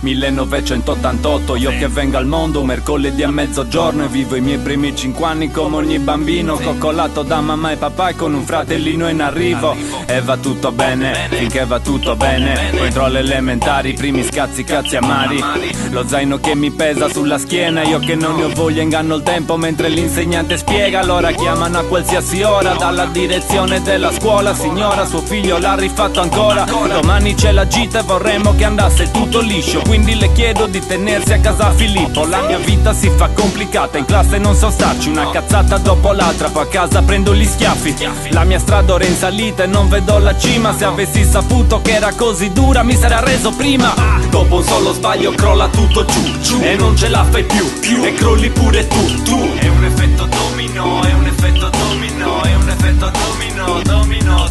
1988, io che vengo al mondo mercoledì a mezzogiorno e vivo i miei primi 5 anni come ogni bambino, coccolato da mamma e papà e con un fratellino in arrivo. E va tutto bene, finché va tutto bene. Poi entro alle elementari, primi scazzi cazzi amari. Lo zaino che mi pesa sulla schiena, io che non ne ho voglia inganno il tempo mentre l'insegnante spiega. Allora chiamano a qualsiasi ora dalla direzione della scuola. Signora, suo figlio l'ha rifatto ancora. Domani c'è la gita e vorremmo che andasse tutto liscio, quindi le chiedo di tenersi a casa Filippo. La mia vita si fa complicata, in classe non so starci, una cazzata dopo l'altra, poi a casa prendo gli schiaffi. La mia strada ora è in salita e non vedo la cima. Se avessi saputo che era così dura mi sarei arreso prima. Dopo un solo sbaglio crolla tutto giù e non ce la fai più e crolli pure tu. È un effetto domino, è un effetto domino, è un effetto domino, domino.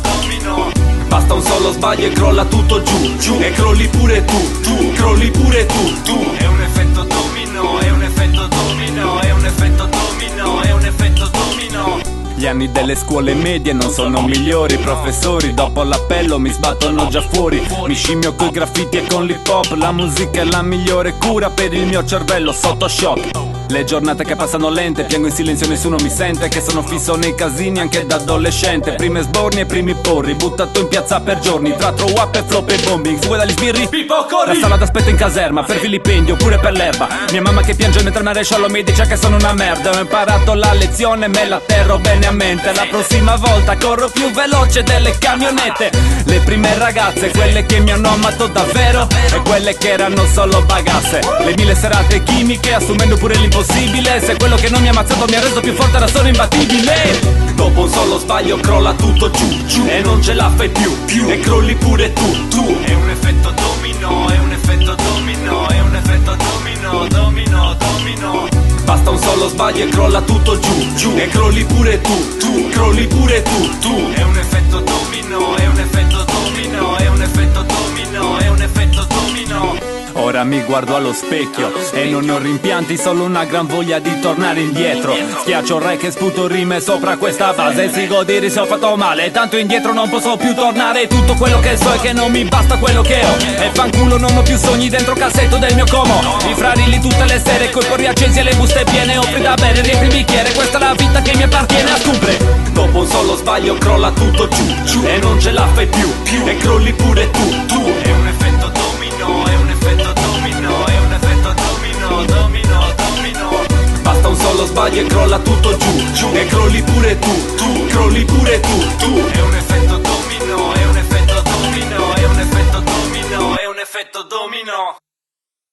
Basta un solo sbaglio e crolla tutto giù e crolli pure tu, crolli pure tu. È un effetto domino, è un effetto domino, è un effetto domino, è un effetto domino. Gli anni delle scuole medie non sono migliori, i professori dopo l'appello mi sbattono già fuori. Mi scimmio coi graffiti e con l'hip hop, la musica è la migliore cura per il mio cervello sotto shock. Le giornate che passano lente, piango in silenzio, nessuno mi sente, che sono fisso nei casini anche da adolescente. Prime sborni e primi porri, buttato in piazza per giorni, tra throw up e flop e bombing. Fuga dagli sbirri, Pippo corri! La sala d'aspetto in caserma, per vilipendio oppure per l'erba. Mia mamma che piange mentre il maresciallo mi dice che sono una merda. Ho imparato la lezione e me la terrò bene a mente. La prossima volta corro più veloce delle camionette. Le prime ragazze, quelle che mi hanno amato davvero e quelle che erano solo bagasse. Le 1000 serate chimiche assumendo pure l'impossibile. Se quello che non mi ha ammazzato mi ha reso più forte, era solo imbattibile. Dopo un solo sbaglio crolla tutto giù e non ce la fai più e crolli pure tu. È un effetto domino, è un effetto domino, è un effetto domino, domino. Basta un solo sbaglio e crolla tutto giù e crolli pure tu, crolli pure tu. È un effetto domino, è un effetto domino, è un effetto domino, è un effetto domino. Ora mi guardo allo specchio e non ho rimpianti, solo una gran voglia di tornare indietro. Schiaccio il rec e sputo rime sopra questa base e sigo dire se ho fatto male, tanto indietro non posso più tornare. Tutto quello che so è che non mi basta quello che ho e fanculo non ho più sogni dentro cassetto del mio como. I frari lì tutte le sere coi porri accesi e le buste piene, offri da bere, riempi il bicchiere, questa è la vita che mi appartiene a scupre. Dopo un solo sbaglio crolla tutto giù e non ce la fai più e crolli pure tu. È un effetto domino, è un effetto domino, è un effetto domino, domino. Basta un solo sbaglio e crolla tutto giù e crolli pure tu, crolli pure tu.